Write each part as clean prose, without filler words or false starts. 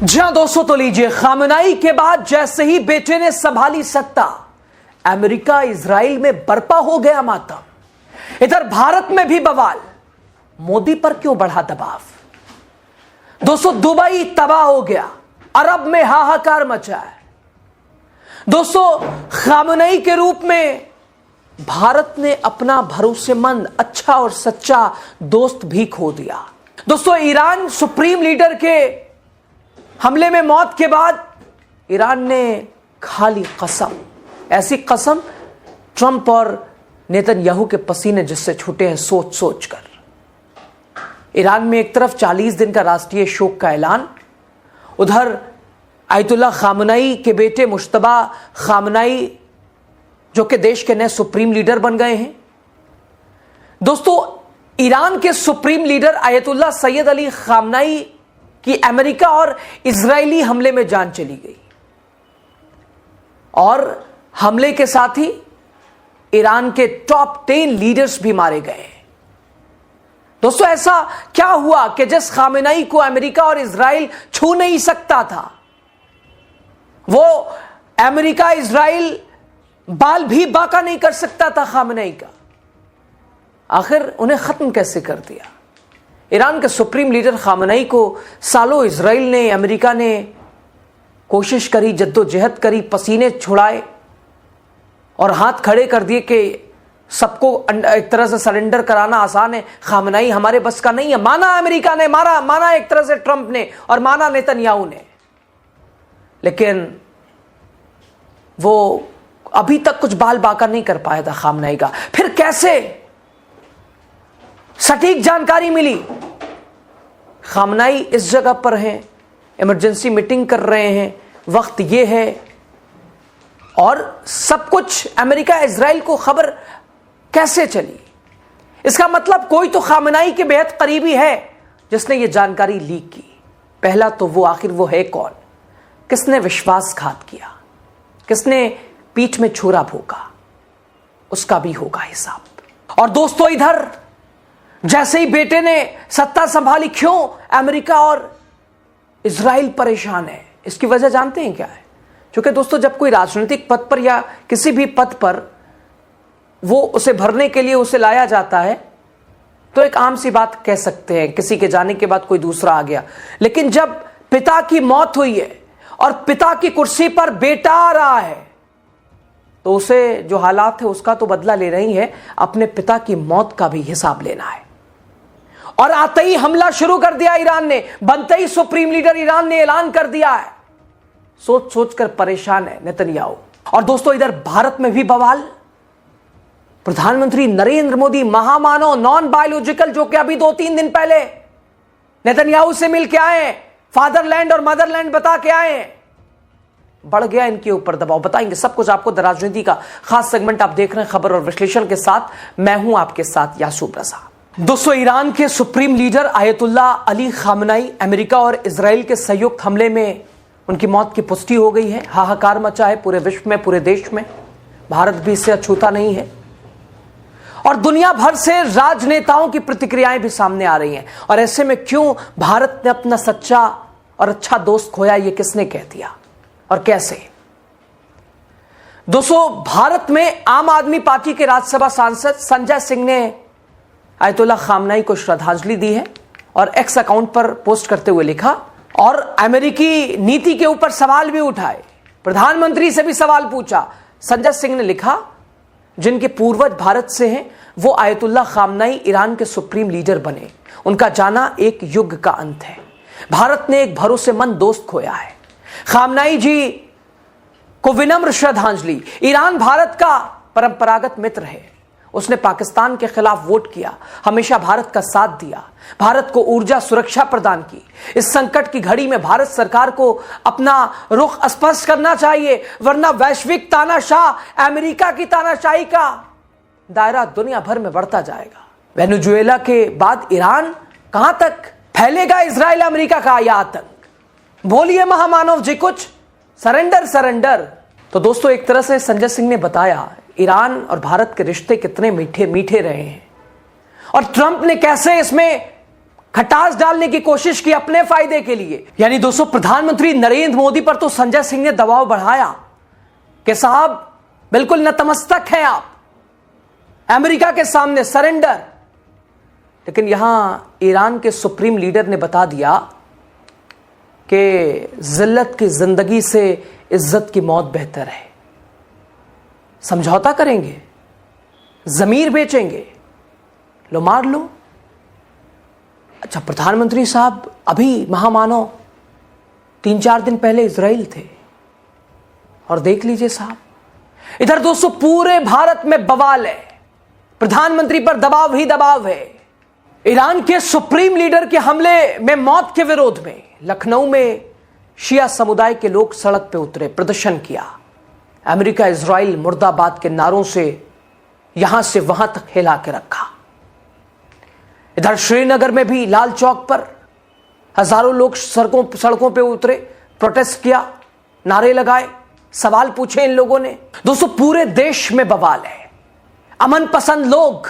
जी हां दोस्तों, तो लीजिए, खामेनेई के बाद जैसे ही बेटे ने संभाली सत्ता, अमेरिका इजराइल में बरपा हो गया मातम। इधर भारत में भी बवाल, मोदी पर क्यों बढ़ा दबाव। दोस्तों, दुबई तबाह हो गया, अरब में हाहाकार मचा है। दोस्तों, खामेनेई के रूप में भारत ने अपना भरोसेमंद, अच्छा और सच्चा दोस्त भी खो दिया। दोस्तों, ईरान सुप्रीम लीडर के हमले में मौत के बाद ईरान ने खा ली कसम, ऐसी कसम ट्रंप और नेतन्याहू के पसीने जिससे छूटे हैं सोच सोच कर। ईरान में एक तरफ 40 दिन का राष्ट्रीय शोक का ऐलान, उधर आयतुल्लाह खामेनेई के बेटे मुश्तबा खामेनेई जो कि देश के नए सुप्रीम लीडर बन गए हैं। दोस्तों, ईरान के supreme leader Ayatollah Syed Ali Khamenei की अमेरिका और इजरायली हमले में जान चली गई और हमले के साथ ही ईरान के टॉप 10 लीडर्स भी मारे गए। दोस्तों, ऐसा क्या हुआ कि जिस खामेनेई को अमेरिका और इजराइल छू नहीं सकता था, वो अमेरिका इजराइल बाल भी बाका नहीं कर सकता था खामेनेई का, आखिर उन्हें खत्म कैसे कर दिया। ईरान के सुप्रीम लीडर खामेनेई को सालों इजराइल ने, अमेरिका ने कोशिश करी, जद्दोजहद करी, पसीने छुड़ाए और हाथ खड़े कर दिए कि सबको एक तरह से सरेंडर कराना आसान है, खामेनेई हमारे बस का नहीं है। माना अमेरिका ने, माना एक तरह से ट्रंप ने और माना नेतन्याहू ने, लेकिन वो अभी तक कुछ बाल बाका नहीं कर पाया था खामेनेई का। फिर कैसे सटीक जानकारी मिली, खामेनेई इस जगह पर हैं, इमरजेंसी मीटिंग कर रहे हैं, वक्त ये है, और सब कुछ अमेरिका इजराइल को खबर कैसे चली। इसका मतलब कोई तो खामेनेई के बेहद करीबी है जिसने ये जानकारी लीक की। पहला तो वो, आखिर वो है कौन, किसने विश्वासघात किया, किसने पीठ में छुरा भोंका, उसका भी होगा हिसाब। और दोस्तों, इधर जैसे ही बेटे ने सत्ता संभाली, क्यों अमेरिका और इजराइल परेशान है, इसकी वजह जानते हैं क्या है? क्योंकि दोस्तों, जब कोई राजनीतिक पद पर या किसी भी पद पर वो उसे भरने के लिए उसे लाया जाता है, तो एक आम सी बात कह सकते हैं, किसी के जाने के बाद कोई दूसरा आ गया। लेकिन जब पिता की मौत हुई है और पिता की कुर्सी पर बेटा आ रहा है, तो उसे जो हालात है उसका तो बदला ले रही है, अपने पिता की मौत का भी हिसाब लेना है। और आते ही हमला शुरू कर दिया ईरान ने, बनते ही सुप्रीम लीडर ईरान ने ऐलान कर दिया है। सोच सोचकर परेशान है नेतन्याहू। और दोस्तों, इधर भारत में भी बवाल, प्रधानमंत्री नरेंद्र मोदी, महामानव, नॉन बायोलॉजिकल, जो कि अभी 2-3 दिन पहले नेतन्याहू से मिल के आए, फादरलैंड और मदरलैंड बता के आए, बढ़ गया इनके ऊपर दबाव। बताएंगे सब कुछ आपको। राजनीति का खास सेगमेंट आप देख रहे हैं खबर और विश्लेषण के साथ, मैं हूं आपके साथ यासूब रजा। दोस्तों, ईरान के supreme leader Ayatollah Ali Khamenei, America और इजराइल के संयुक्त हमले में उनकी मौत की पुष्टि हो गई है। हाहाकार मचा है पूरे विश्व में, पूरे देश में। भारत भी इससे अछूता नहीं है और दुनिया भर से राजनेताओं की प्रतिक्रियाएं भी सामने आ रही हैं। और ऐसे में क्यों भारत ने अपना सच्चा और अच्छा दोस्त खोया, ये किसने कह दिया और कैसे? दोस्तों, भारत में आम आदमी पार्टी के राज्यसभा सांसद संजय सिंह ने आयतुल्लाह खामेनेई को श्रद्धांजलि दी है और एक्स अकाउंट पर पोस्ट करते हुए लिखा, और अमेरिकी नीति के ऊपर सवाल भी उठाए, प्रधानमंत्री से भी सवाल पूछा। संजय सिंह ने लिखा, जिनके पूर्वज भारत से हैं, वो आयतुल्लाह खामेनेई ईरान के सुप्रीम लीडर बने, उनका जाना एक युग का अंत है। भारत ने एक भरोसेमंद दोस्त खोया है। खामेनेई जी को विनम्र श्रद्धांजलि। ईरान भारत का परंपरागत मित्र है, उसने पाकिस्तान के खिलाफ वोट किया, हमेशा भारत का साथ दिया, भारत को ऊर्जा सुरक्षा प्रदान की। इस संकट की घड़ी में भारत सरकार को अपना रुख स्पष्ट करना चाहिए, वरना वैश्विक तानाशाह अमेरिका की तानाशाही का दायरा दुनिया भर में बढ़ता जाएगा। वेनेजुएला के बाद ईरान, कहां तक फैलेगा इजराइल अमेरिका का यह आतंक? बोलिए महामानव जी कुछ, सरेंडर। तो दोस्तों, एक तरह से संजय सिंह ने बताया ईरान और भारत के रिश्ते कितने मीठे मीठे रहे हैं और ट्रंप ने कैसे इसमें खटास डालने की कोशिश की अपने फायदे के लिए। यानी दोस्तों, प्रधानमंत्री नरेंद्र मोदी पर तो संजय सिंह ने दबाव बढ़ाया कि साहब बिल्कुल नतमस्तक हैं आप, अमेरिका के सामने सरेंडर। लेकिन यहां ईरान के सुप्रीम लीडर ने बता दिया कि जिल्लत की जिंदगी से इज्जत की मौत बेहतर है। समझौता करेंगे, जमीर बेचेंगे, लो मार लो। अच्छा, प्रधानमंत्री साहब अभी महामानव 3-4 दिन पहले इजराइल थे, और देख लीजिए साहब, इधर दोस्तों पूरे भारत में बवाल है, प्रधानमंत्री पर दबाव ही दबाव है। ईरान के सुप्रीम लीडर के हमले में मौत के विरोध में लखनऊ में शिया समुदाय के लोग सड़क पे उतरे, प्रदर्शन किया। अमेरिका इजराइल मुर्दाबाद के नारों से यहां से वहां तक हिला के रखा। इधर श्रीनगर में भी लाल चौक पर हजारों लोग सड़कों पे उतरे, प्रोटेस्ट किया, नारे लगाए, सवाल पूछे इन लोगों ने। दोस्तों पूरे देश में बवाल है। अमन पसंद लोग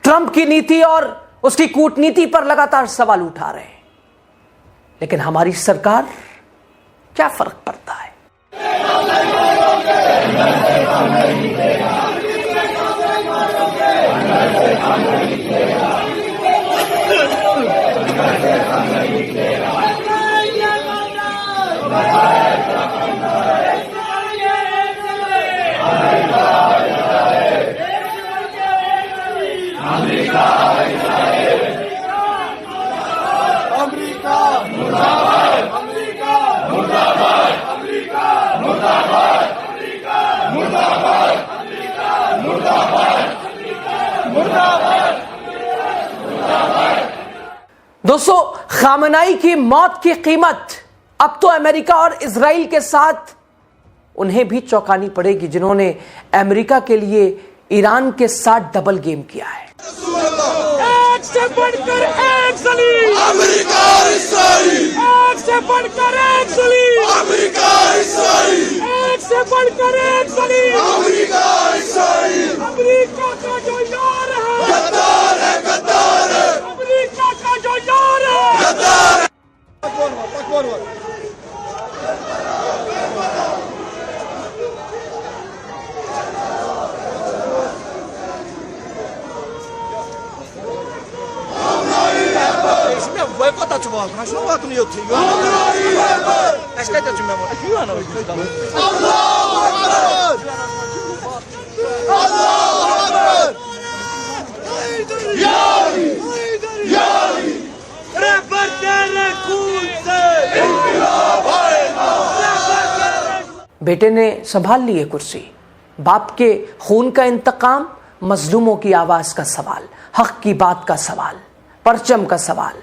ट्रंप की नीति और उसकी कूटनीति पर लगातार सवाल उठा रहे हैं, लेकिन हमारी सरकार, क्या फर्क पड़ता है। दोस्तों, खामनाई की मौत की कीमत अब तो अमेरिका और इजराइल के साथ उन्हें भी चौंकानी पड़ेगी, जिन्होंने अमेरिका के लिए ईरान के साथ डबल गेम किया है। एक से बढ़कर एक जलील, अमेरिका और इस्राइल, एक से बढ़कर एक जलील, अमेरिका और इस्राइल, एक से बढ़कर एक जलील, अमेरिका और इस्राइल। अमेरिका का जो यार है, गद्दार है, गद्दार है, अमेरिका का जो यार है, गद्दार है। Vai botar de volta, mas não bota no YouTube. Esquece de memória. Aqui não, Allahu Akbar! Allahu Akbar! Yani! Yani! Reportere Kunze, İnkılap hayna! बेटे ने संभाल ली है कुर्सी। बाप के खून का इंतकाम, मजलूमों की आवाज का सवाल, हक की बात का सवाल, परचम का सवाल।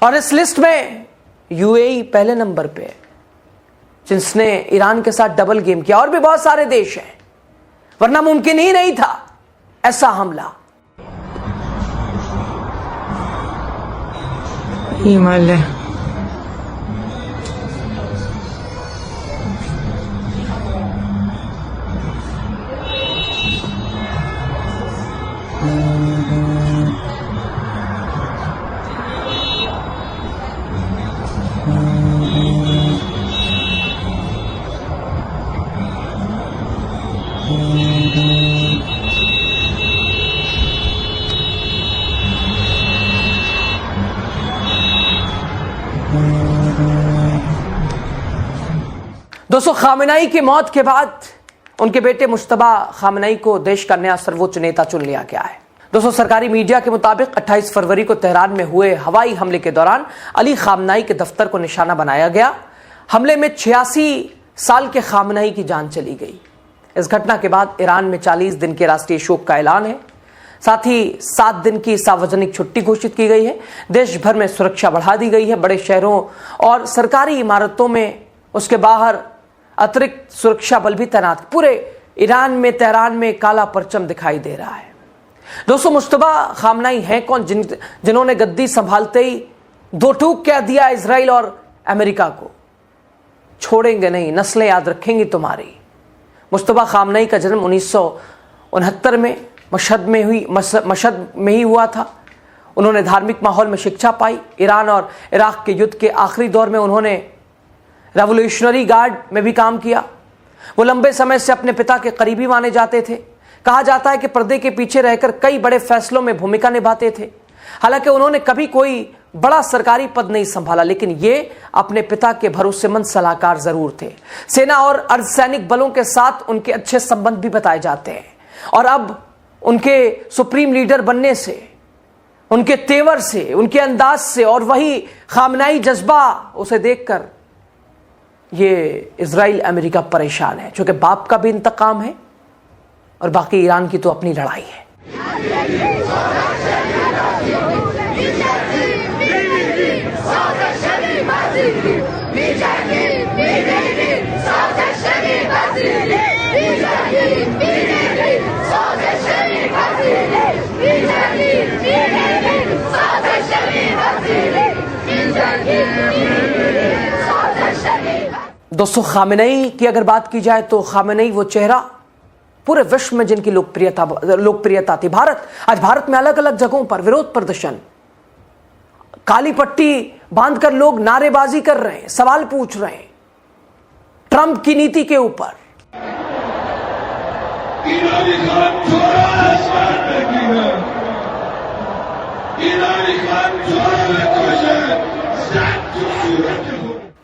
और इस लिस्ट में यूएई पहले नंबर पे है, जिसने ईरान के साथ डबल गेम किया। और भी बहुत सारे देश हैं, वरना मुमकिन ही नहीं था ऐसा हमला। हिमालय दोस्तों, खामेनेई की मौत के बाद उनके बेटे मुश्तबा खामेनेई को देश का नया सर्वोच्च नेता चुन लिया गया है। दोस्तों, सरकारी मीडिया के मुताबिक 28 फरवरी को तेहरान में हुए हवाई हमले के दौरान अली खामेनेई के दफ्तर को निशाना बनाया गया। हमले में 86 साल के खामेनेई की जान चली गई। इस घटना के बाद ईरान में 40 दिन के राष्ट्रीय शोक का ऐलान है। साथ ही 7 दिन की सार्वजनिक छुट्टी घोषित की गई है। देश भर में सुरक्षा बढ़ा दी गई है। बड़े शहरों और सरकारी इमारतों में, उसके बाहर अतिरिक्त सुरक्षा बल भी तैनात। पूरे ईरान में, तेहरान में काला परचम दिखाई दे रहा है। दोस्तों, मुश्तबा खामेनेई हैं कौन, जिन्होंने गद्दी संभालते ही दो टूक कह दिया इजराइल और अमेरिका को, छोड़ेंगे नहीं, नस्लें याद रखेंगी तुम्हारी। मुश्तबा खामेनेई का जन्म 1969 में मशहद में ही हुआ था। उन्होंने धार्मिक माहौल में शिक्षा पाई। ईरान और इराक के युद्ध के आखिरी दौर में उन्होंने रेवोल्यूशनरी गार्ड में भी काम किया। वो लंबे समय से अपने पिता के करीबी माने जाते थे। कहा जाता है कि पर्दे के पीछे रहकर कई बड़े फैसलों में भूमिका निभाते थे। हालांकि उन्होंने कभी कोई बड़ा सरकारी पद नहीं संभाला, लेकिन ये अपने पिता के भरोसेमंद सलाहकार जरूर थे। सेना और अर्धसैनिक बलों के साथ उनके अच्छे संबंध भी बताए जाते हैं। और अब उनके सुप्रीम लीडर बनने से, उनके तेवर से, उनके अंदाज से और वही खामनाई जज्बा उसे देखकर ये इजराइल अमेरिका परेशान है, क्योंकि बाप का भी इंतकाम है और बाकी ईरान की तो अपनी लड़ाई है। दोस्तों, खामेनेई की अगर बात की जाए तो खामेनेई वो चेहरा पूरे विश्व में जिनकी लोकप्रियता थी। आज भारत में अलग अलग जगहों पर विरोध प्रदर्शन, काली पट्टी बांधकर लोग नारेबाजी कर रहे हैं, सवाल पूछ रहे हैं ट्रंप की नीति के ऊपर।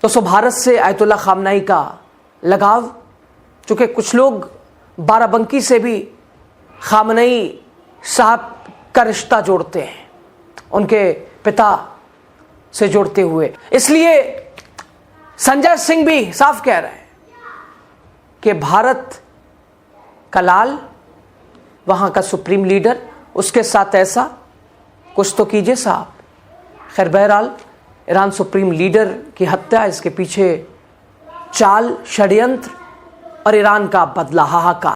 दोस्तों, भारत से आयतुल्लाह खामनेई का लगाव, चूंकि कुछ लोग बाराबंकी से भी खामनेई साहब का रिश्ता जोड़ते हैं, उनके पिता से जोड़ते हुए, इसलिए संजय सिंह भी साफ कह रहे हैं कि भारत का लाल, वहां का सुप्रीम लीडर, उसके साथ ऐसा कुछ तो कीजिए साहब। खैर, बहरहाल ईरान सुप्रीम लीडर की हत्या, इसके पीछे चाल, षड्यंत्र और ईरान का बदला हाहाकार।